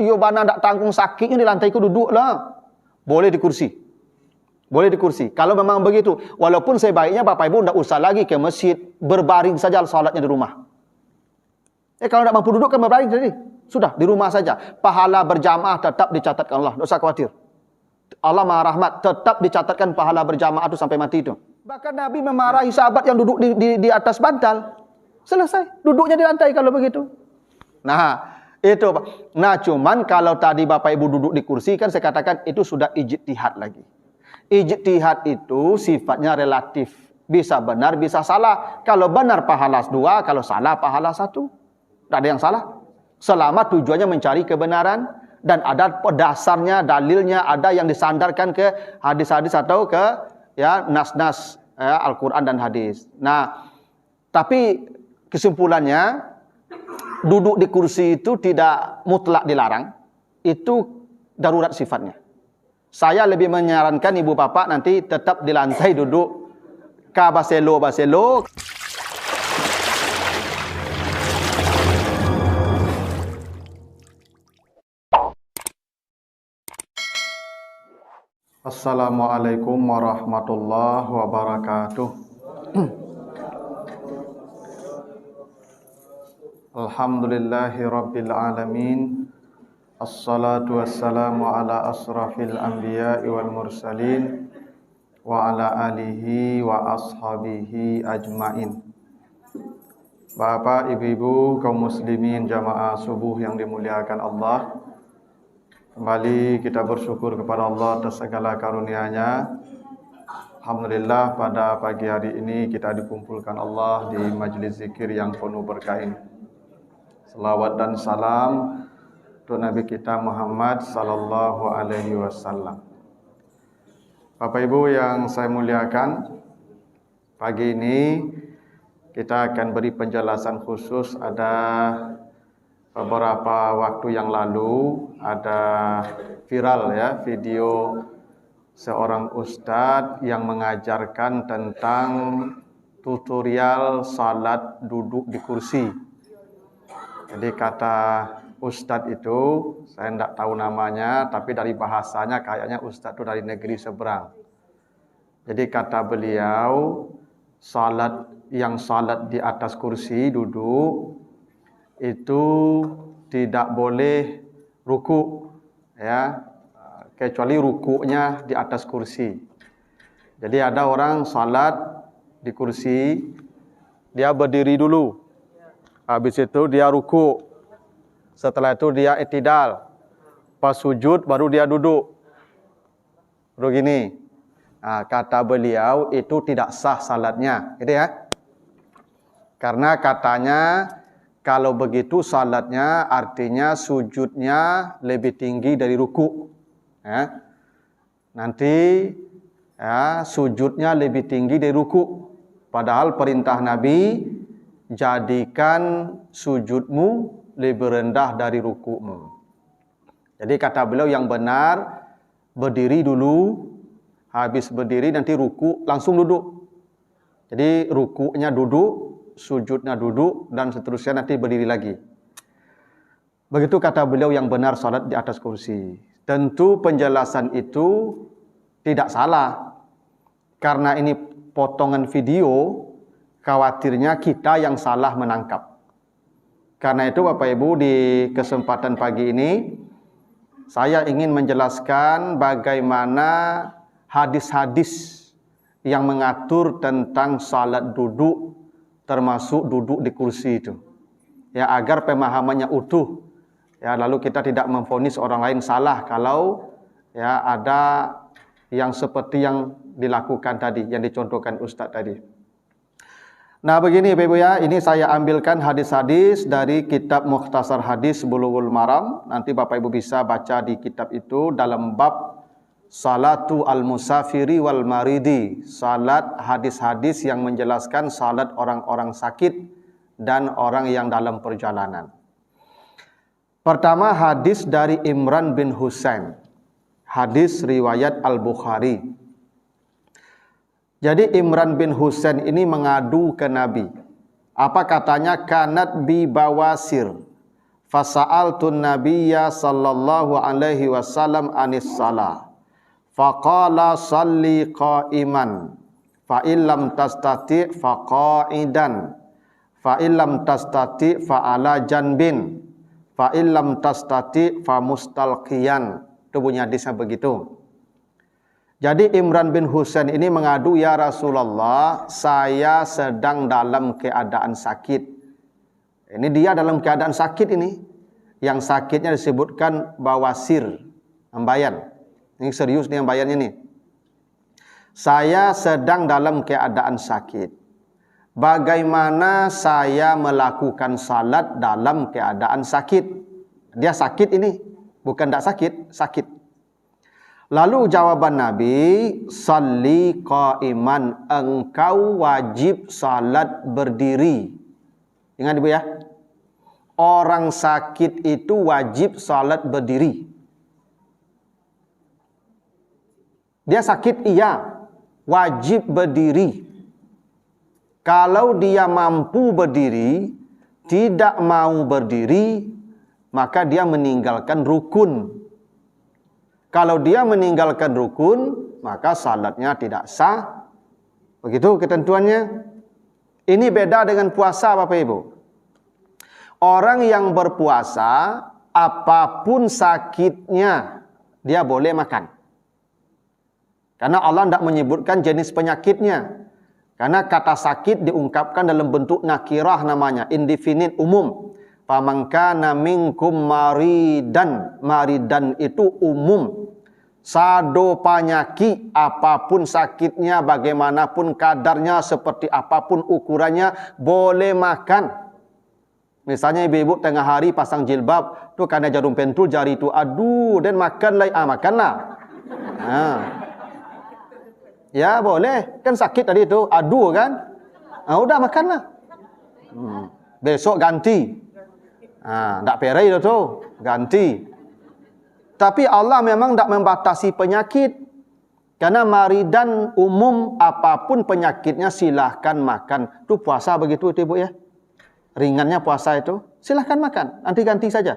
Iyo bana ndak tanggung sakitnya di lantai ku duduklah. Boleh di kursi. Boleh di kursi. Kalau memang begitu, walaupun sebaiknya Bapak Ibu ndak usah lagi ke masjid, berbaring saja salatnya di rumah. Kalau ndak mampu duduk kan berbaring jadi. Sudah di rumah saja. Pahala berjamaah tetap dicatatkan Allah. Tidak usah khawatir. Allah Maha Rahmat, tetap dicatatkan pahala berjamaah itu sampai mati itu. Bahkan Nabi memarahi sahabat yang duduk di atas bantal. Selesai. Duduknya di lantai kalau begitu. Nah, itu Pak. Nah, cuman kalau tadi Bapak Ibu duduk di kursi kan saya katakan itu sudah ijtihad lagi. Ijtihad itu sifatnya relatif. Bisa benar, bisa salah. Kalau benar pahala 2, kalau salah pahala 1. Tidak ada yang salah. Selama tujuannya mencari kebenaran dan ada dasarnya, dalilnya, ada yang disandarkan ke hadis-hadis atau ke ya nas-nas ya, Al-Quran dan hadis. Nah, tapi kesimpulannya duduk di kursi itu tidak mutlak dilarang. Itu darurat sifatnya. Saya lebih menyarankan ibu bapak nanti tetap di lantai duduk. Baselo. Assalamualaikum warahmatullahi wabarakatuh. Alhamdulillahi rabbil alamin. Assalatu wassalamu ala asrafil anbiya'i wal mursalin wa ala alihi wa ashabihi ajmain. Bapak, ibu-ibu, kaum muslimin jamaah subuh yang dimuliakan Allah, kembali kita bersyukur kepada Allah atas segala karunia-Nya. Alhamdulillah pada pagi hari ini kita dikumpulkan Allah di majlis zikir yang penuh berkah ini. Selawat dan salam untuk Nabi kita Muhammad sallallahu alaihi wasallam. Bapak Ibu yang saya muliakan, pagi ini kita akan beri penjelasan khusus. Ada beberapa waktu yang lalu ada viral ya video seorang ustadz yang mengajarkan tentang tutorial salat duduk di kursi. Jadi kata ustadz itu, saya tidak tahu namanya, tapi dari bahasanya kayaknya ustadz itu dari negeri seberang. Jadi kata beliau, salat di atas kursi duduk itu tidak boleh ruku ya, kecuali rukunya di atas kursi. Jadi ada orang salat di kursi, dia berdiri dulu, habis itu dia ruku, setelah itu dia i'tidal, pas sujud baru dia duduk begini. Nah, kata beliau itu tidak sah salatnya, gitu ya. Karena katanya kalau begitu salatnya artinya sujudnya lebih tinggi dari ruku. Ya. Nanti ya, sujudnya lebih tinggi dari ruku. Padahal perintah Nabi, jadikan sujudmu lebih rendah dari rukumu. Jadi kata beliau yang benar, berdiri dulu, habis berdiri nanti ruku langsung duduk. Jadi rukunya duduk, sujudnya duduk, dan seterusnya nanti berdiri lagi. Begitu kata beliau yang benar salat di atas kursi. Tentu penjelasan itu tidak salah. Karena ini potongan video, khawatirnya kita yang salah menangkap. Karena itu Bapak Ibu, di kesempatan pagi ini saya ingin menjelaskan bagaimana hadis-hadis yang mengatur tentang salat duduk, termasuk duduk di kursi itu. Ya, agar pemahamannya utuh. Ya, lalu kita tidak memvonis orang lain salah kalau ya ada yang seperti yang dilakukan tadi, yang dicontohkan Ustadz tadi. Nah, begini Bapak Ibu ya, ini saya ambilkan hadis-hadis dari kitab Mukhtasar Hadis Bulughul Maram. Nanti Bapak Ibu bisa baca di kitab itu dalam bab Salatu al-musafiri wal maridi, salat, hadis-hadis yang menjelaskan salat orang-orang sakit dan orang yang dalam perjalanan. Pertama, hadis dari Imran bin Husain, hadis riwayat Al-Bukhari. Jadi Imran bin Husain ini mengadu ke Nabi. Apa katanya? Kanat bi bawasir Fasa'altun nabiyya sallallahu alaihi wasallam anis salah. Faqala salli qa'iman. Fa illam tastati fa qa'idan. Fa illam tastati fa ala janbin. Fa illam tastati fa mustalqiyan. Itu bunyi hadisnya begitu. Jadi Imran bin Husain ini mengadu, ya Rasulullah, saya sedang dalam keadaan sakit. Ini dia dalam keadaan sakit ini. Yang sakitnya disebutkan bawasir, ambayan. Ini serius nih ambayannya nih. Saya sedang dalam keadaan sakit. Bagaimana saya melakukan salat dalam keadaan sakit? Dia sakit ini, bukan tidak sakit, sakit. Lalu jawaban Nabi, salli qa'iman, engkau wajib salat berdiri. Ingat Ibu ya, orang sakit itu wajib salat berdiri. Dia sakit, iya, wajib berdiri. Kalau dia mampu berdiri, tidak mau berdiri, maka dia meninggalkan rukun. Kalau dia meninggalkan rukun, maka salatnya tidak sah. Begitu ketentuannya. Ini beda dengan puasa, Bapak Ibu. Orang yang berpuasa, apapun sakitnya, dia boleh makan. Karena Allah tidak menyebutkan jenis penyakitnya. Karena kata sakit diungkapkan dalam bentuk nakirah namanya, indefinite, umum. Faman kana minkum maridan. Maridan itu umum. Sado panyaki, apapun sakitnya, bagaimanapun kadarnya, seperti apapun ukurannya, boleh makan. Misalnya ibu-ibu tengah hari pasang jilbab, tuh karena jarum pentul jari itu, aduh, dan makanlah, makanlah. Ya boleh, kan sakit tadi itu, aduh kan, udah makanlah. Besok ganti. Tak perai dah tu, ganti. Tapi Allah memang tak membatasi penyakit. Karena maridan umum, apapun penyakitnya silahkan makan. Itu puasa begitu itu Ibu ya. Ringannya puasa itu, silahkan makan. Nanti ganti saja,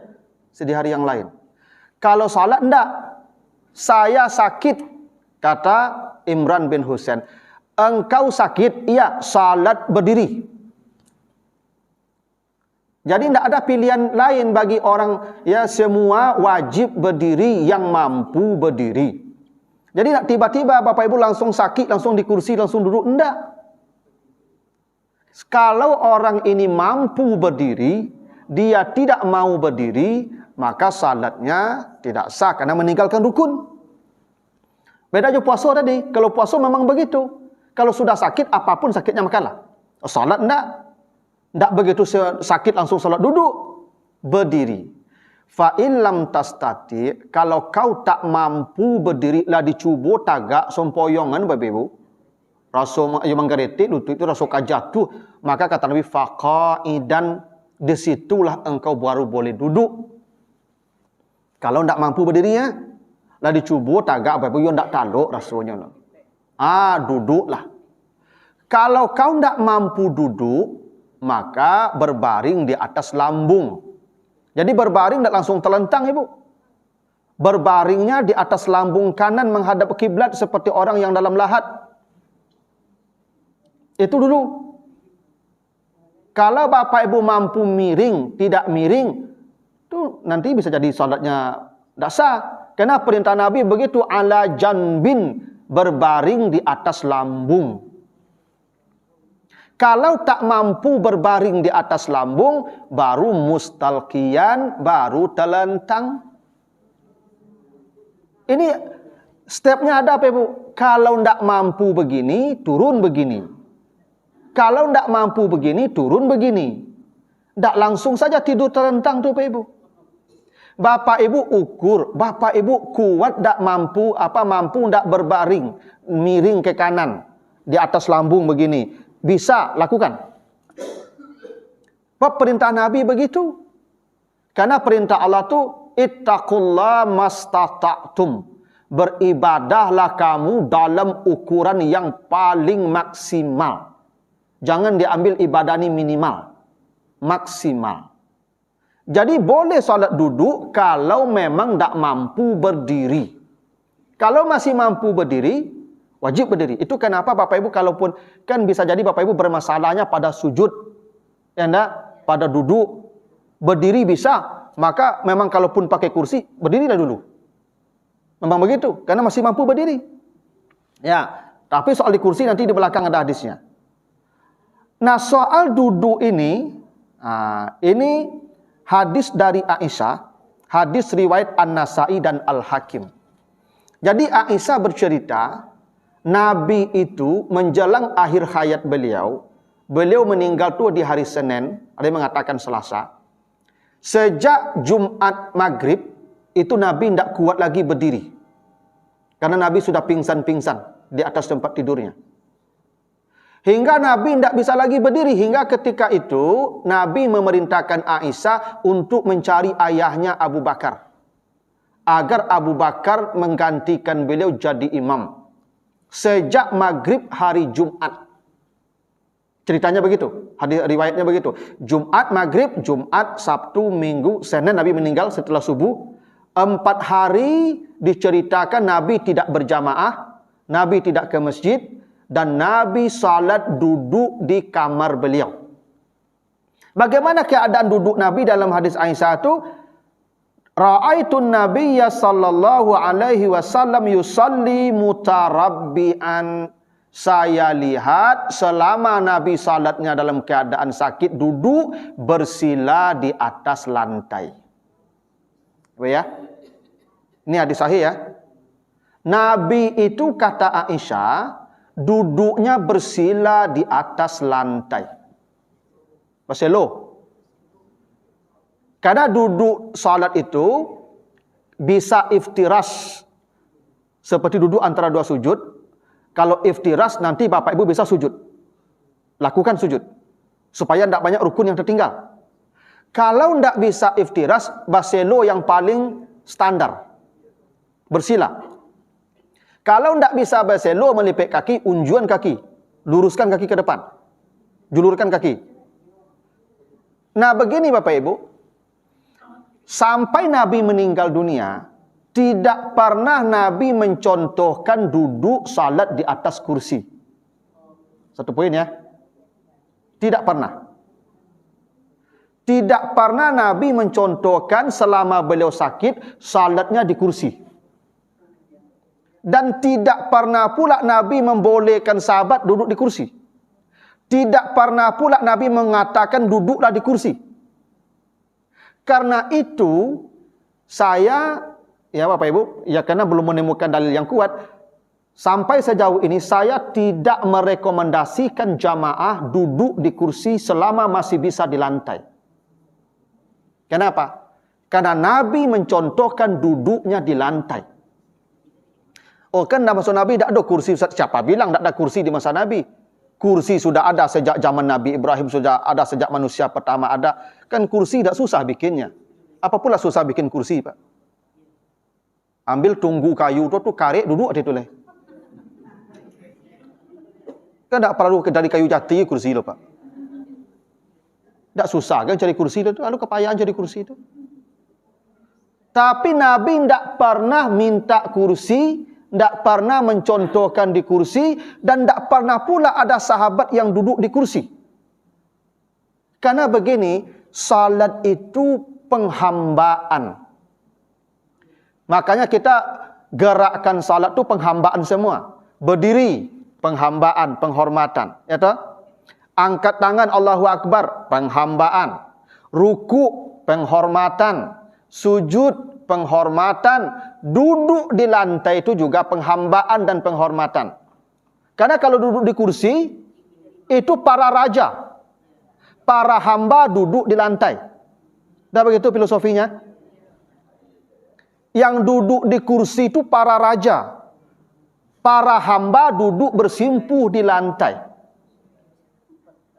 di hari yang lain. Kalau salat enggak. Saya sakit, kata Imran bin Husain. Engkau sakit, iya, salat berdiri. Jadi tidak ada pilihan lain bagi orang, ya, semua wajib berdiri yang mampu berdiri. Jadi tidak tiba-tiba Bapak Ibu langsung sakit, langsung di kursi, langsung duduk. Tidak. Kalau orang ini mampu berdiri, dia tidak mau berdiri, maka salatnya tidak sah karena meninggalkan rukun. Beda aja puasa tadi. Kalau puasa memang begitu. Kalau sudah sakit, apapun sakitnya makanlah. Salat tidak. Tidak begitu sakit langsung salat, duduk, berdiri. Fa in lam tastati, kalau kau tak mampu berdiri, lah dicuba tagak sempoyongan Bapak Ibu. Rasa yang menggeretik lutut itu rasa jatuh, maka kata Nabi faqaidan, disitulah engkau baru boleh duduk. Kalau tidak mampu berdiri ya, lah dicuba tagak Bapak Ibu, yang tidak taluk rasanya. Duduklah. Kalau kau tidak mampu duduk, maka berbaring di atas lambung. Jadi berbaring tidak langsung terlentang Ibu. Berbaringnya di atas lambung kanan menghadap kiblat seperti orang yang dalam lahat. Itu dulu. Kalau Bapak Ibu mampu miring, tidak miring, itu nanti bisa jadi salatnya tidak sah. Karena perintah Nabi begitu, ala janbin, berbaring di atas lambung. Kalau tak mampu berbaring di atas lambung, baru mustalqiyan, baru telentang. Ini stepnya ada apa Ibu? Kalau tidak mampu begini, turun begini. Kalau tidak mampu begini, turun begini. Tidak langsung saja tidur telentang tuh Pak Ibu. Bapak Ibu ukur, Bapak Ibu kuat tidak mampu, mampu tidak berbaring, miring ke kanan, di atas lambung begini. Bisa lakukan. Perintah Nabi begitu. Karena perintah Allah itu ittaqullah mastata'tum. Beribadahlah kamu dalam ukuran yang paling maksimal. Jangan diambil ibadah ini minimal. Maksimal. Jadi boleh salat duduk kalau memang tak mampu berdiri. Kalau masih mampu berdiri, wajib berdiri. Itu kenapa Bapak Ibu kalaupun kan bisa jadi Bapak Ibu bermasalahnya pada sujud, ya enggak? Pada duduk, berdiri bisa. Maka memang kalaupun pakai kursi, berdirilah dulu. Memang begitu, karena masih mampu berdiri. Ya, tapi soal di kursi nanti di belakang ada hadisnya. Nah, soal duduk ini hadis dari Aisyah, hadis riwayat An-Nasai dan Al-Hakim. Jadi Aisyah bercerita, Nabi itu menjelang akhir hayat beliau meninggal tuh di hari Senin, ada yang mengatakan Selasa. Sejak Jumat Maghrib, itu Nabi tidak kuat lagi berdiri. Karena Nabi sudah pingsan-pingsan di atas tempat tidurnya. Hingga Nabi tidak bisa lagi berdiri. Hingga ketika itu, Nabi memerintahkan Aisyah untuk mencari ayahnya Abu Bakar. Agar Abu Bakar menggantikan beliau jadi imam. Sejak Maghrib hari Jumat. Ceritanya begitu. Hadis riwayatnya begitu. Jumat Maghrib, Jumat, Sabtu, Minggu, Senin Nabi meninggal setelah subuh. 4 hari diceritakan Nabi tidak berjamaah. Nabi tidak ke masjid. Dan Nabi salat duduk di kamar beliau. Bagaimana keadaan duduk Nabi dalam hadis Aisyah itu? Ra'aitun Nabiyya sallallahu alaihi wasallam yusalli mutarabbi'an. Saya lihat selama Nabi salatnya dalam keadaan sakit, duduk bersila di atas lantai. Ya? Ini hadis sahih ya. Nabi itu kata Aisyah, duduknya bersila di atas lantai. Berselo. Karena duduk salat itu bisa iftiras. Seperti duduk antara dua sujud. Kalau iftiras nanti Bapak Ibu bisa sujud. Lakukan sujud. Supaya tidak banyak rukun yang tertinggal. Kalau tidak bisa iftiras, berselo yang paling standar. Bersila. Kalau tidak bisa berselo, melipet kaki, unjuan kaki. Luruskan kaki ke depan. Julurkan kaki. Nah begini Bapak Ibu. Sampai Nabi meninggal dunia, tidak pernah Nabi mencontohkan duduk salat di atas kursi. Satu poin ya. Tidak pernah. Tidak pernah Nabi mencontohkan selama beliau sakit, salatnya di kursi. Dan tidak pernah pula Nabi membolehkan sahabat duduk di kursi. Tidak pernah pula Nabi mengatakan duduklah di kursi. Karena itu, saya, ya Bapak Ibu, ya karena belum menemukan dalil yang kuat, sampai sejauh ini saya tidak merekomendasikan jamaah duduk di kursi selama masih bisa di lantai. Kenapa? Karena Nabi mencontohkan duduknya di lantai. Oh kan dalam masa Nabi tidak ada kursi. Siapa bilang tidak ada kursi di masa Nabi? Kursi sudah ada sejak zaman Nabi Ibrahim, sudah ada sejak manusia pertama ada. Kan kursi tidak susah bikinnya. Apa pula susah bikin kursi Pak? Ambil tunggu kayu itu karet duduk di itu leh. Kan tidak perlu dari kayu jati kursi itu Pak. Tidak susah kan cari kursi itu. Lalu kepayaan cari kursi itu. Tapi Nabi tidak pernah minta kursi, tidak pernah mencontohkan di kursi, dan tidak pernah pula ada sahabat yang duduk di kursi. Karena begini, salat itu penghambaan. Makanya kita gerakkan salat itu penghambaan semua. Berdiri, penghambaan, penghormatan. Ya toh? Angkat tangan Allahu Akbar, penghambaan. Ruku, penghormatan. Sujud, penghormatan. Duduk di lantai itu juga penghambaan dan penghormatan. Karena kalau duduk di kursi, itu para raja. Para hamba duduk di lantai. Dah begitu filosofinya? Yang duduk di kursi itu para raja. Para hamba duduk bersimpuh di lantai.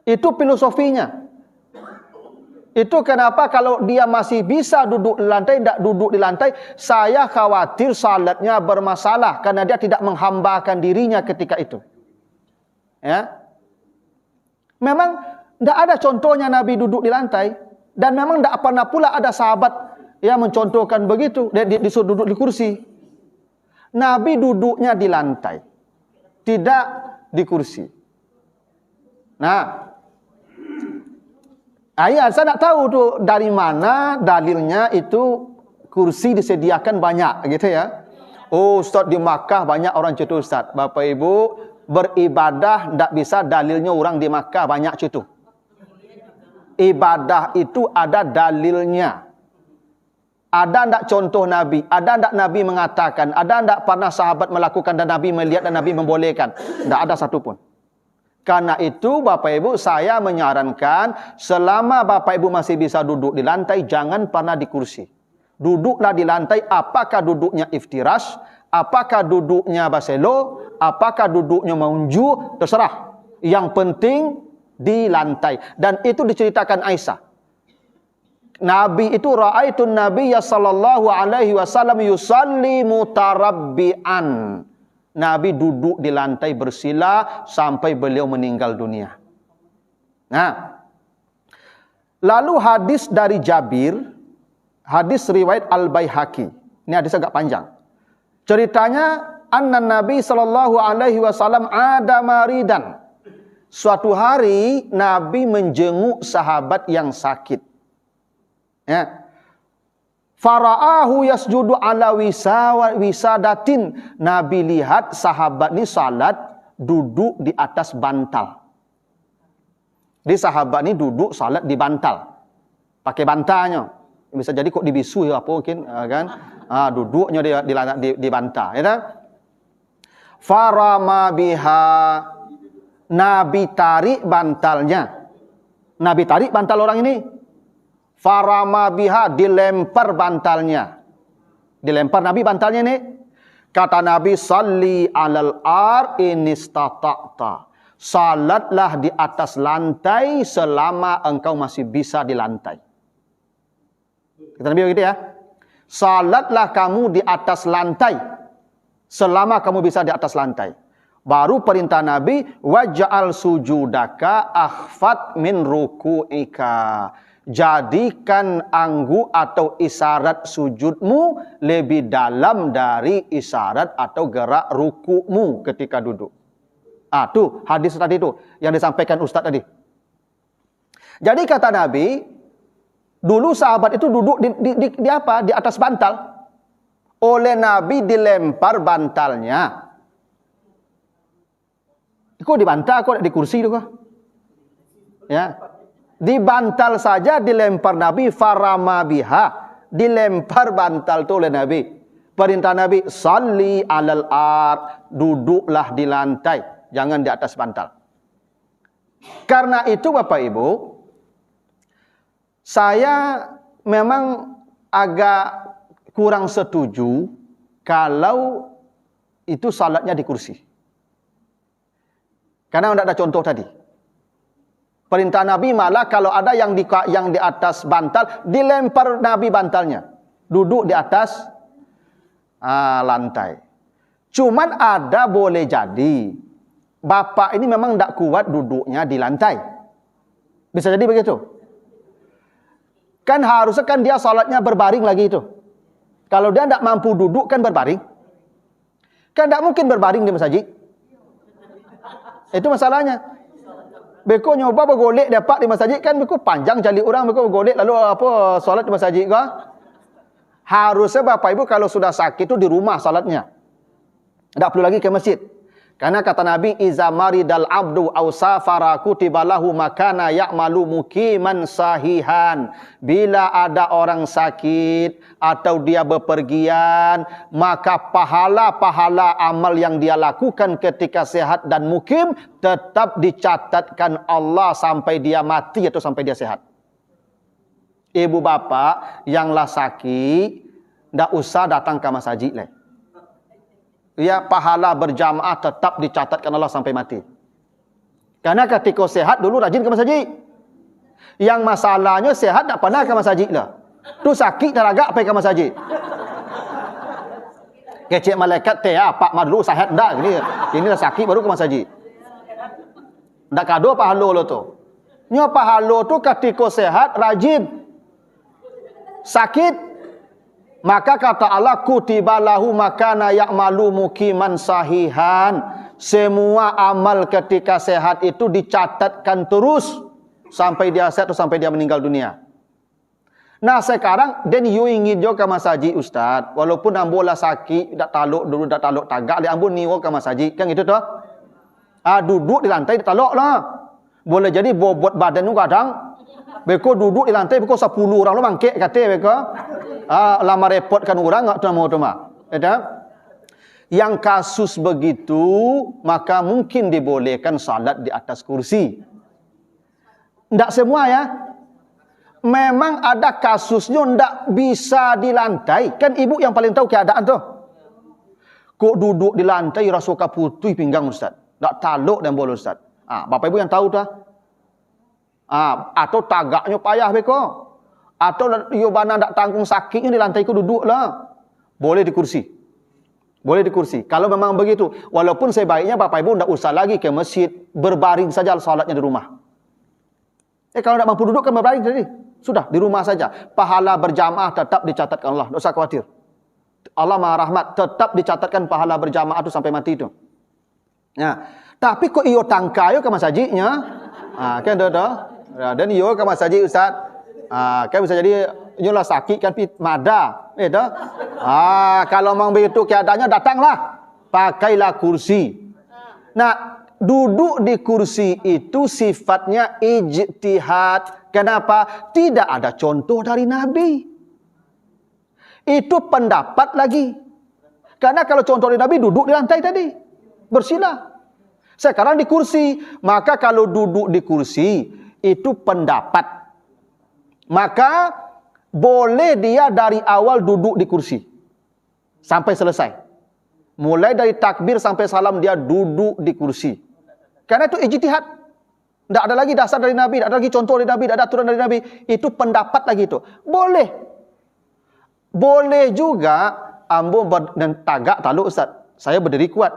Itu filosofinya. Itu kenapa kalau dia masih bisa duduk di lantai, tidak duduk di lantai, saya khawatir salatnya bermasalah karena dia tidak menghambakan dirinya ketika itu. Ya. Memang tidak ada contohnya Nabi duduk di lantai. Dan memang tidak pernah pula ada sahabat yang mencontohkan begitu, disuruh duduk di kursi. Nabi duduknya di lantai, tidak di kursi. Nah, saya tak tahu tuh dari mana dalilnya itu kursi disediakan banyak gitu ya. Oh, Ustaz di Makkah banyak orang cutu Ustaz. Bapak Ibu, beribadah tidak bisa dalilnya orang di Makkah banyak cutu. Ibadah itu ada dalilnya. Ada tidak contoh Nabi? Ada tidak Nabi mengatakan? Ada tidak pernah sahabat melakukan dan Nabi melihat dan Nabi membolehkan? Tidak ada satupun. Karena itu Bapak Ibu, saya menyarankan selama Bapak Ibu masih bisa duduk di lantai, jangan pernah di kursi. Duduklah di lantai, apakah duduknya iftirash, apakah duduknya baselo, apakah duduknya maunju, terserah. Yang penting di lantai. Dan itu diceritakan Aisyah. Nabi itu ra'aitun Nabiyya sallallahu alaihi wasallam yusalli mutarabbi'an. Nabi duduk di lantai bersila sampai beliau meninggal dunia. Nah, lalu hadis dari Jabir, hadis riwayat Al-Baihaqi. Ini hadis agak panjang. Ceritanya anna Nabi sallallahu alaihi wasallam ada maridan. Suatu hari Nabi menjenguk sahabat yang sakit. Ya. Fara'ahu yasjudu ala wisadatin. Nabi lihat sahabat ni salat duduk di atas bantal. Di sahabat ni duduk salat di bantal. Pakai bantalnya. Bisa jadi kok dibisu ya apa mungkin kan? Duduknya di bantal, ya tak? Farama biha. Nabi tarik bantalnya. Nabi tarik bantal orang ini. Farama biha, dilempar bantalnya. Dilempar Nabi bantalnya ini. Kata Nabi, salli alal ar inistata'ta. Salatlah di atas lantai selama engkau masih bisa di lantai. Kata Nabi begitu ya. Salatlah kamu di atas lantai selama kamu bisa di atas lantai. Baru perintah Nabi, waj'al sujudaka akhfat min ruku'ika. Jadikan anggu atau isyarat sujudmu lebih dalam dari isyarat atau gerak ruku'mu ketika duduk. Tuh hadis tadi itu yang disampaikan Ustaz tadi. Jadi kata Nabi, dulu sahabat itu duduk di apa? Di atas bantal. Oleh Nabi dilempar bantalnya. Kok di bantal, kok di kursi itu kok? Ya. Di bantal saja dilempar Nabi, farama biha, dilempar bantal itu oleh Nabi. Perintah Nabi, salli alal ar, duduklah di lantai, jangan di atas bantal. Karena itu Bapak Ibu, saya memang agak kurang setuju kalau itu salatnya di kursi. Karena tidak ada contoh tadi. Perintah Nabi malah kalau ada yang di atas bantal, dilempar Nabi bantalnya. Duduk di atas lantai. Cuman ada boleh jadi bapak ini memang tidak kuat duduknya di lantai. Bisa jadi begitu. Kan harusnya kan dia salatnya berbaring lagi itu. Kalau dia tidak mampu duduk kan berbaring. Kan tidak mungkin berbaring di masjid. Itu masalahnya. Beko nyoba bergolek dapat di masjid kan beko panjang cari orang beko bergolek lalu apa solat di masjid ke? Harusnya Bapak Ibu kalau sudah sakit itu di rumah salatnya. Tidak perlu lagi ke masjid. Karena kata Nabi, iza maridal abdu aw safara kutiba lahu makana ya'malu muqiman sahihan. Bila ada orang sakit atau dia bepergian, maka pahala-pahala amal yang dia lakukan ketika sehat dan mukim tetap dicatatkan Allah sampai dia mati atau sampai dia sehat. Ibu bapak yang lah sakit, tidak usah datang ke masjid lah. Ya, pahala berjamaah tetap dicatatkan Allah sampai mati. Karena ketika sehat dulu rajin ke masjid. Yang masalahnya sehat tak pernah ke masjid lah. Tu sakit dah agak pergi ke masjid. Kecik malaikat teh apa dulu sehat dah ini dah sakit baru ke masjid. Ndak kado pahala lo tu. Nya pahala tu ketika sehat rajin sakit, maka kata Allah, kutiba lahu makana ya'malu mukiman sahihan. Semua amal ketika sehat itu dicatatkan terus sampai dia sehat atau sampai dia meninggal dunia. Nah sekarang dan you ingin jo ke masaji Ustaz, walaupun ambo lah sakit, dak taluk dulu, dak taluk tagak, dia ambo niwo ke masaji, kan gitu toh? Duduk di lantai dak taluk lah. Boleh jadi bobot badan tu kadang beko duduk di lantai beko 10 orang lo mangkek kata beko. Lama repotkan orang enggak tahu tu mah. Yang kasus begitu maka mungkin dibolehkan salat di atas kursi. Enggak semua ya. Memang ada kasusnya enggak bisa di lantai. Kan ibu yang paling tahu keadaan tu. Kok duduk di lantai rasa kaputui pinggang Ustaz. Enggak taluk dan bol Ustaz. Bapak ibu yang tahu dah. Atau tagaknya payah beko. Atau yo bana ndak tanggung sakitnya di lantai ku duduk lah. Boleh di kursi. Boleh di kursi. Kalau memang begitu, walaupun sebaiknya bapak ibu ndak usah lagi ke masjid, berbaring saja salatnya di rumah. Kalau ndak mampu duduk kan berbaring tadi. Sudah di rumah saja. Pahala berjamaah tetap dicatatkan Allah. Tidak usah khawatir. Allah Maha Rahmat, tetap dicatatkan pahala berjamaah itu sampai mati itu. Nah, tapi kok iyo tangkayo ke masjidnya? Kan dah. Dan iyo ke masjid Ustaz. Kan bisa jadi nyolah sakit kan mada. Kalau memang begitu keadaannya datanglah. Pakailah kursi. Nah, duduk di kursi itu sifatnya ijtihad. Kenapa? Tidak ada contoh dari Nabi. Itu pendapat lagi. Karena kalau contoh dari Nabi duduk di lantai tadi. Bersila. Sekarang di kursi. Maka kalau duduk di kursi itu pendapat. Maka boleh dia dari awal duduk di kursi. Sampai selesai. Mulai dari takbir sampai salam dia duduk di kursi. Karena itu ijtihad. Tidak ada lagi dasar dari Nabi, tidak ada lagi contoh dari Nabi, tidak ada aturan dari Nabi. Itu pendapat lagi itu. Boleh. Boleh juga ambo dan tagak taluk Ustaz. Saya berdiri kuat.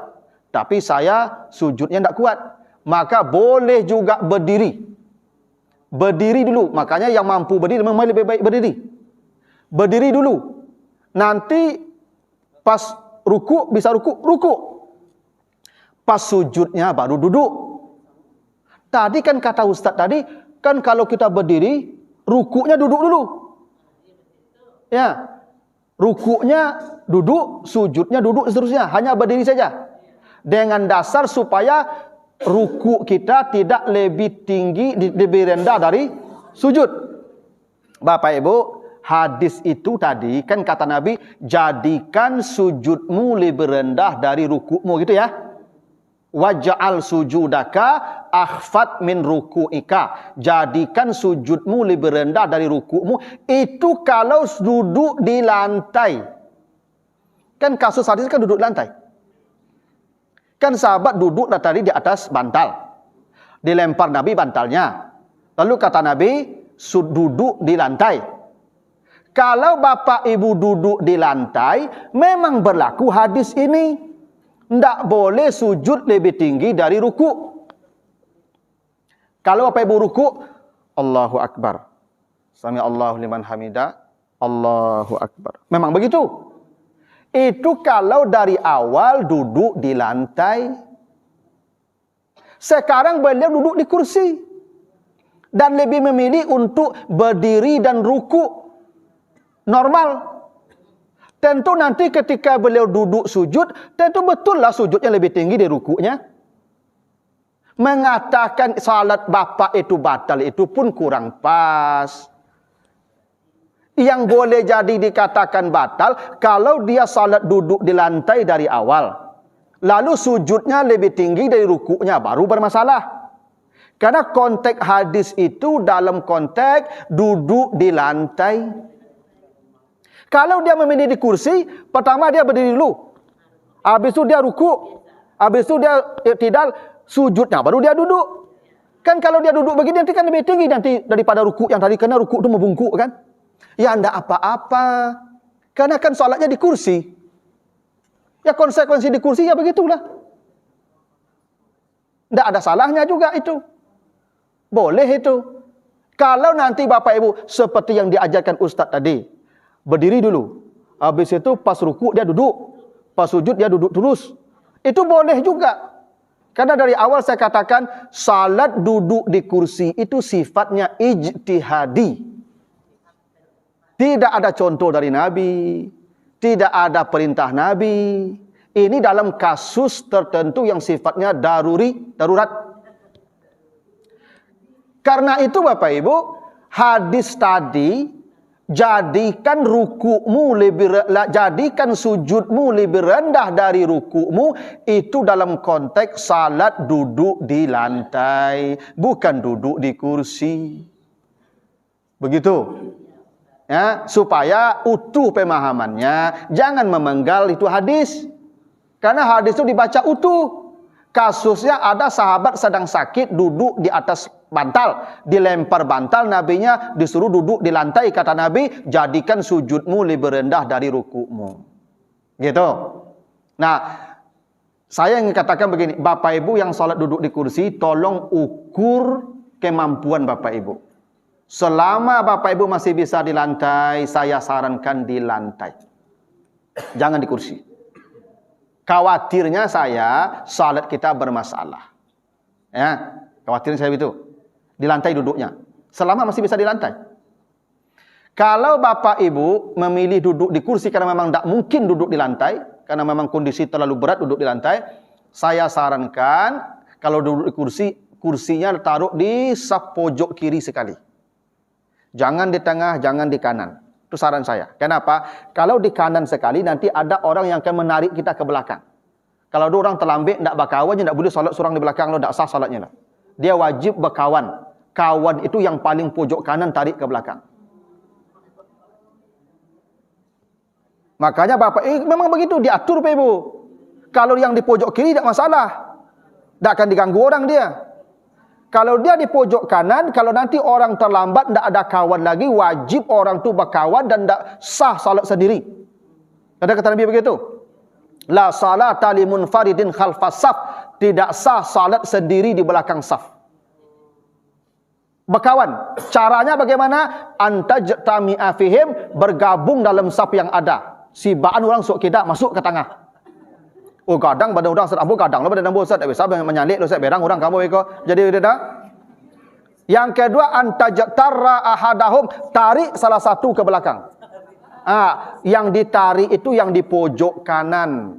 Tapi saya sujudnya tidak kuat. Maka boleh juga berdiri. Berdiri dulu. Makanya yang mampu berdiri memang lebih baik berdiri. Berdiri dulu. Nanti pas ruku bisa ruku. Pas sujudnya baru duduk. Tadi kan kata Ustaz tadi, kan kalau kita berdiri, rukuknya duduk dulu. Ya. Rukuknya duduk, sujudnya duduk, seterusnya. Hanya berdiri saja. Dengan dasar supaya rukuk kita tidak lebih tinggi, lebih rendah dari sujud. Bapak Ibu, hadis itu tadi, kan kata Nabi, jadikan sujudmu lebih rendah dari rukukmu, gitu ya. Waj'al sujudaka akhfat min ruku'ika. Jadikan sujudmu lebih rendah dari rukukmu. Itu kalau duduk di lantai. Kan kasus hadis kan duduk di lantai. Kan sahabat duduk tadi di atas bantal. Dilempar Nabi bantalnya. Lalu kata Nabi, duduk di lantai. Kalau bapak ibu duduk di lantai, memang berlaku hadis ini. Tidak boleh sujud lebih tinggi dari ruku. Kalau bapak ibu ruku, Allahu Akbar. Sami Allahu liman hamidah. Allahu Akbar. Memang begitu. Itu kalau dari awal duduk di lantai. Sekarang beliau duduk di kursi. Dan lebih memilih untuk berdiri dan ruku. Normal. Tentu nanti ketika beliau duduk sujud, tentu betul lah sujudnya lebih tinggi dari rukuknya. Mengatakan salat bapak itu batal itu pun kurang pas. Yang boleh jadi dikatakan batal kalau dia salat duduk di lantai dari awal. Lalu sujudnya lebih tinggi dari rukuknya, baru bermasalah. Karena konteks hadis itu dalam konteks duduk di lantai. Kalau dia memilih di kursi, pertama dia berdiri dulu. Habis itu dia ruku. Habis itu dia iktidal, sujudnya baru dia duduk. Kan kalau dia duduk begini nanti kan lebih tinggi nanti daripada ruku yang tadi, karena ruku itu membungkuk kan. Ya enggak apa-apa. Karena kan salatnya di kursi. Ya konsekuensi di kursi ya begitulah. Enggak ada salahnya juga itu. Boleh itu. Kalau nanti Bapak Ibu seperti yang diajarkan Ustaz tadi. berdiri dulu. Habis itu pas ruku dia duduk. Pas sujud dia duduk terus. Itu boleh juga. Karena dari awal saya katakan salat duduk di kursi itu sifatnya ijtihadi. Tidak ada contoh dari Nabi, tidak ada perintah Nabi. Ini dalam kasus tertentu yang sifatnya darurat. Karena itu Bapak Ibu, hadis tadi jadikan rukukmu jadikan sujudmu lebih rendah dari rukukmu itu dalam konteks salat duduk di lantai, bukan duduk di kursi. Begitu. Ya, supaya utuh pemahamannya, jangan memenggal itu hadis. Karena hadis itu dibaca utuh. Kasusnya ada sahabat sedang sakit duduk di atas bantal, dilempar bantal, nabinya disuruh duduk di lantai, kata Nabi, jadikan sujudmu lebih rendah dari rukukmu. Gitu. Nah, saya ingin katakan begini, Bapak Ibu yang salat duduk di kursi, tolong ukur kemampuan Bapak Ibu. Selama Bapak Ibu masih bisa di lantai, saya sarankan di lantai. Jangan di kursi. Khawatirnya saya salat kita bermasalah. Ya, khawatirnya saya itu. Di lantai duduknya. Selama masih bisa di lantai. Kalau Bapak Ibu memilih duduk di kursi karena memang tidak mungkin duduk di lantai, karena memang kondisi terlalu berat duduk di lantai, saya sarankan kalau duduk di kursi, kursinya taruh di saf pojok kiri sekali. Jangan di tengah, jangan di kanan. Itu saran saya. Kenapa? Kalau di kanan sekali, nanti ada orang yang akan menarik kita ke belakang. Kalau ada orang terlambik, tidak berkawan, tidak boleh salat seorang di belakang, tidak sah salatnya. Dia wajib berkawan. Kawan itu yang paling pojok kanan, tarik ke belakang. Makanya Bapak, memang begitu, diatur Pak Ibu. Kalau yang di pojok kiri, tidak masalah. Tidak akan diganggu orang dia. Kalau dia di pojok kanan, kalau nanti orang terlambat, tidak ada kawan lagi, wajib orang tu berkawan dan tidak sah salat sendiri. Ada kata Nabi begitu. La salata limunfaridin khalfas saf. Tidak sah salat sendiri di belakang saf. Berkawan. Caranya bagaimana? Antajtami'a fihim, bergabung dalam saf yang ada. Si baan orang sok kidak masuk ke tengah. Oh kadang badan orang set ambo kadang lo badan ambo set tak bisa menyalik lo set berang orang kamu iko. Jadi udah. Yang kedua antajtarra ahadahum, tarik salah satu ke belakang. Yang ditarik itu yang di pojok kanan.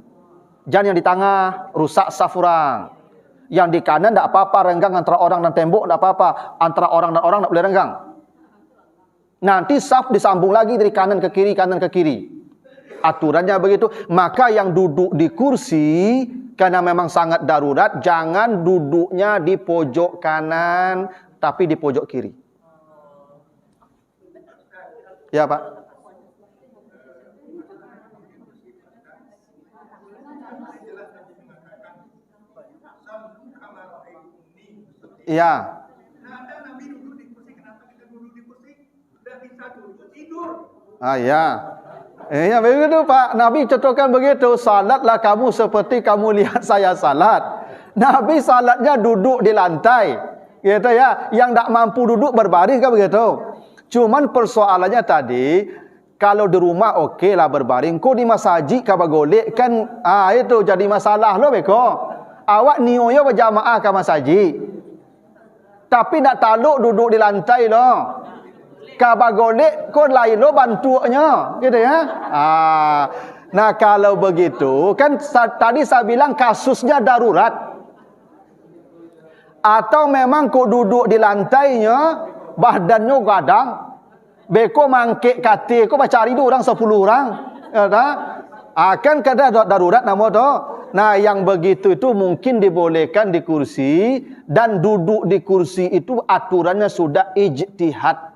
Jangan yang di tengah, rusak saf orang. Yang di kanan tak apa-apa, renggang antara orang dan tembok tak apa-apa, antara orang dan orang tak boleh renggang. Nanti saf disambung lagi dari kanan ke kiri, kanan ke kiri. Aturannya begitu. Maka yang duduk di kursi karena memang sangat darurat, jangan duduknya di pojok kanan tapi di pojok kiri. Ya Pak. Iya. Ya. Ya begitu Pak. Nabi contohkan begitu. Salatlah kamu seperti kamu lihat saya salat. Nabi salatnya duduk di lantai. Gitu ya. Yang tak mampu duduk berbaring kan begitu. Cuman persoalannya tadi, kalau di rumah okey lah berbaring. Kau di masjid kau golek kan, itu jadi masalah lo beko. Awak niyo berjamaah ke masjid. Tapi nak taluk duduk di lantai lo. Kaba golek kau lain lo bantunya, gitu ya. Nah kalau begitu kan tadi saya bilang kasusnya darurat. Atau memang kau duduk di lantainya, badannya gadang, beko mangkek kate, kau cari dua orang 10 orang, akan kada darurat nama tu. Nah yang begitu itu mungkin dibolehkan di kursi, dan duduk di kursi itu aturannya sudah ijtihad.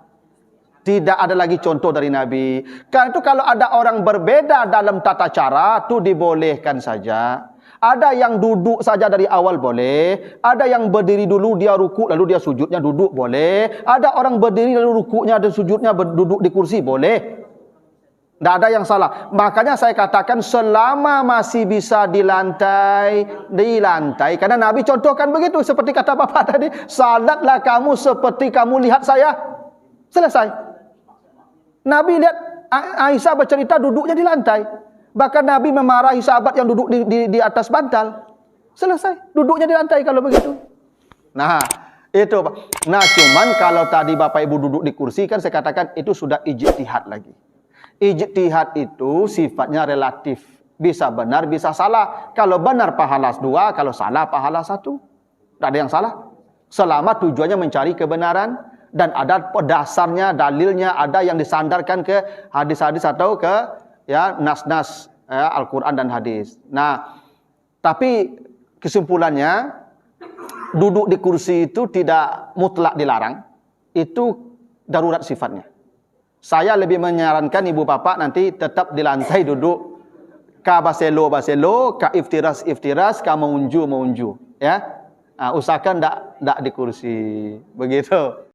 Tidak ada lagi contoh dari Nabi. Karena itu kalau ada orang berbeda dalam tata cara, itu dibolehkan saja. Ada yang duduk saja dari awal boleh. Ada yang berdiri dulu, dia rukuk, lalu dia sujudnya duduk, boleh. Ada orang berdiri lalu rukuknya dan sujudnya duduk di kursi, boleh. Tidak ada yang salah. Makanya saya katakan selama masih bisa di lantai. Karena Nabi contohkan begitu. Seperti kata Bapak tadi, salatlah kamu seperti kamu lihat saya. Selesai. Nabi lihat Aisyah bercerita duduknya di lantai. Bahkan Nabi memarahi sahabat yang duduk di atas bantal. Selesai, duduknya di lantai kalau begitu. Nah, itu Pak. Nah, cuman kalau tadi Bapak Ibu duduk di kursi kan saya katakan itu sudah ijtihad lagi. Ijtihad itu sifatnya relatif. Bisa benar, bisa salah. Kalau benar pahala 2, kalau salah pahala 1. Tidak ada yang salah. Selama tujuannya mencari kebenaran dan ada dasarnya, dalilnya, ada yang disandarkan ke hadis-hadis atau ke ya nas-nas ya, Al-Quran dan hadis. Nah, tapi kesimpulannya duduk di kursi itu tidak mutlak dilarang. Itu darurat sifatnya. Saya lebih menyarankan ibu bapak nanti tetap di lantai duduk. Ka baselo, ka iftiras, ka meunju. Ya. Nah, usahakan tidak di kursi. Begitu.